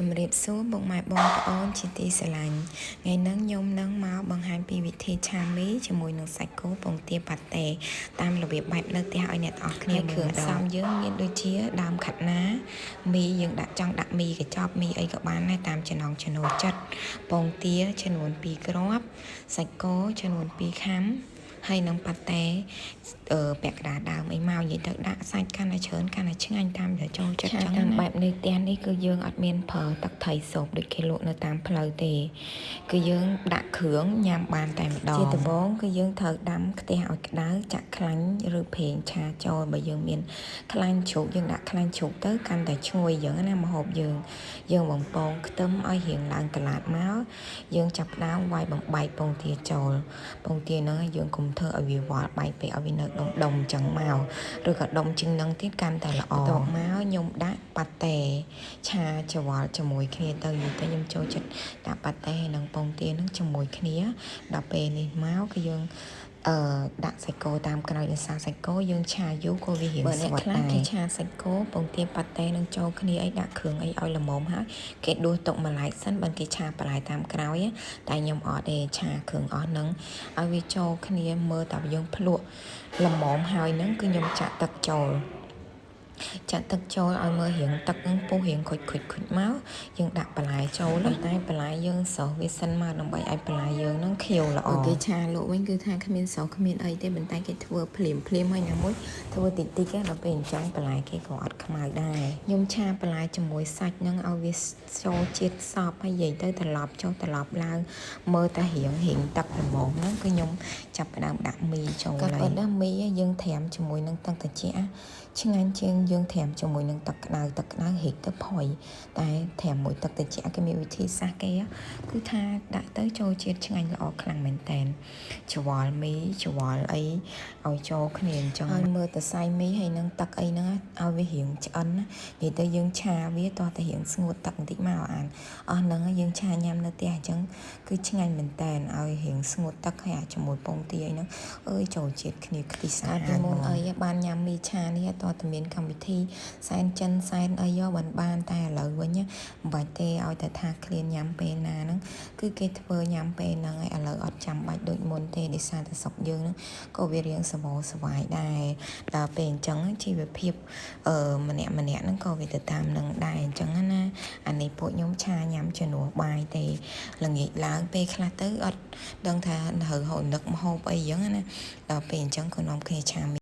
ជំរាបសួរបងម៉ែបងប្អូនជាទីស្រឡាញ់ថ្ងៃនេះខ្ញុំនឹងមកបង្ហាញពីវិធីឆាមីជាមួយនឹងសាច់គោពងទាប៉ាតេតាមរបៀបបែបនៅផ្ទះឲ្យអ្នកទាំងអស់គ្នាមើលម្ដងគ្រឿងផ្សំយើងមានដូចជាដើមខាត់ណាមីយើងចង់ដាក់មីកញ្ចប់មីអីក៏បានដែរតាមចំណង់ចំណូលចិត្តពងទាចំនួន2គ្រាប់សាច់គោចំនួន2ខាំហើយនឹងប៉ាតេពាក់កណ្ដាលដើមអីមកនិយាយទៅដាក់សាច់កាន់តែច្រើនកាន់តែឆ្ងាញ់តាមដែលចូលចិត្តចឹងតាមបែបនៅផ្ទះនេះគឺយើងអត់មានប្រើទឹកត្រីសូបដូចគេលក់នៅតាមផ្លូវទេគឺយើងដាក់គ្រឿងញ៉ាំបានតែម្ដងជាដំបូងគឺយើងត្រូវដាំខ្ទះឲ្យក្តៅចាក់ខ្លាញ់ឬប្រេងឆាចូលបើយើងមានខ្លាញ់ជ្រូកយើងដាក់ខ្លាញ់ជ្រូកទៅកាន់តែឈ្ងុយចឹងណាម្ហូបយើងបំពងខ្ទឹមឲ្យរៀងឡើងកន្លាតមកយើងចាប់ផ្ដើមវាយបំបែកពងទាចូលពងទាហ្នឹងយើងកុំធ្វើឲ្យវាវល់បែកពេកឲ្យវានៅដុំអញ្ចឹងមកឬក៏ដុំជាងហ្នឹងទៀតកាន់តែល្អបន្ទាប់មកខ្ញុំដាក់ប៉ាតេឆាច្រវល់ជាមួយគ្នាទៅខ្ញុំចូលចិត្តដាក់ប៉ាតេនិងពងទាហ្នឹងជាមួយគ្នាដល់ពេលនេះមកគឺយើងដាក់សាច់គោតាមក្រោយដោយសារសាច់គោយើងឆាយូរក៏វារៀងស្វិតដែរគេឆាសាច់គោពងទាប៉ាតេនឹងចូលគ្នាអីដាក់គ្រឿងអីឲ្យល្មមហើយគេដួសទុកមួយឡែកសិនបើគេឆាបន្លែតាមក្រោយតែខ្ញុំអត់ទេឆាគ្រឿងអស់ហ្នឹងឲ្យវាចូលគ្នាមើលតែយើងភ្លក់ល្មមហើយហ្នឹងគឺខ្ញុំចាក់ទឹកចូលឲ្យមើលរៀងទឹកហ្នឹងពុះរៀងខុចមកយើងដាក់បន្លែចូលតែបន្លែយើងស្រស់វាសិនមកដើម្បីឲ្យបន្លែយើងហ្នឹងខៀវល្អគេឆាលក់វិញគឺថាគ្មានស្រស់គ្មានអីទេប៉ុន្តែគេធ្វើភ្លាមហើយណាមួយធ្វើតិចដល់ពេលអញ្ចឹងបន្លែគេក៏អត់ខ្មៅដែរខ្ញុំឆាបន្លែជាមួយសាច់ហ្នឹងឲ្យវាចូលជាតិសប់ហើយនិយាយទៅត្រឡប់ចុះត្រឡប់ឡើងមើលតែរៀងទឹកល្មមហ្នឹងគឺខ្ញុំចាប់ផ្ដើមដាក់មីចូលហើយក៏ដាក់មីយើងត្រាំជាមួយនឹងទឹកត្រជាក់ឆ្ងាញ់ជាងយើងត្រាំជាមួយនឹងទឹកក្តៅហិចទៅផុយតែត្រាំមួយទឹកត្រជាក់គេមានវិធីសាស្ត្រគេគឺថាដាក់ទៅចូលជាតិឆ្ងាញ់ល្អខ្លាំងមែនតែនច្រវល់មីច្រវល់អីឲ្យចូលគ្នាអញ្ចឹងហើយមើលទៅសៃមីហើយនឹងទឹកអីហ្នឹងឲ្យវារៀងឆ្អិននិយាយទៅយើងឆាវាតោះតែរៀងស្ងួតទឹកបន្តិចមកអានអស់ហ្នឹងយើងឆាញ៉ាំនៅផ្ទះអញ្ចឹងគឺឆ្ងាញ់មែនតែនឲ្យរៀងស្ងួតទឹកហើយអាចជាមួយពងទាអីហ្នឹងអើយចូលជាតិគ្នាខ្ទិះស្អាតពីមុនអីបានញ៉ាំមីឆានេះតោះតែមានកម្មវិធីសែនចិនសែនអីបានតែឥឡូវវិញមិនបាច់ទេឲ្យតែថាឃ្លានញ៉ាំពេលណាហ្នឹងគឺគេធ្វើញ៉ាំពេលហ្នឹងហើយឥឡូវអត់ចាំបាច់ដូចមុនទេដោយសារតែសុខយើងហ្នឹងក៏វារៀងសបោសវាយដែរដល់ពេលអញ្ចឹងជីវភាពម្នាក់ហ្នឹងក៏វាទៅតាមនឹងដែរអញ្ចឹងណាអានេះពួកខ្ញុំឆាញ៉ាំជំនួសបាយទេល្ងាចឡើងពេលខ្លះទៅអត់ដឹងថាត្រូវហូរនឹកម្ហូបអីអញ្ចឹងណាដល់ពេលអញ្ចឹងក៏នាំគ្នាឆា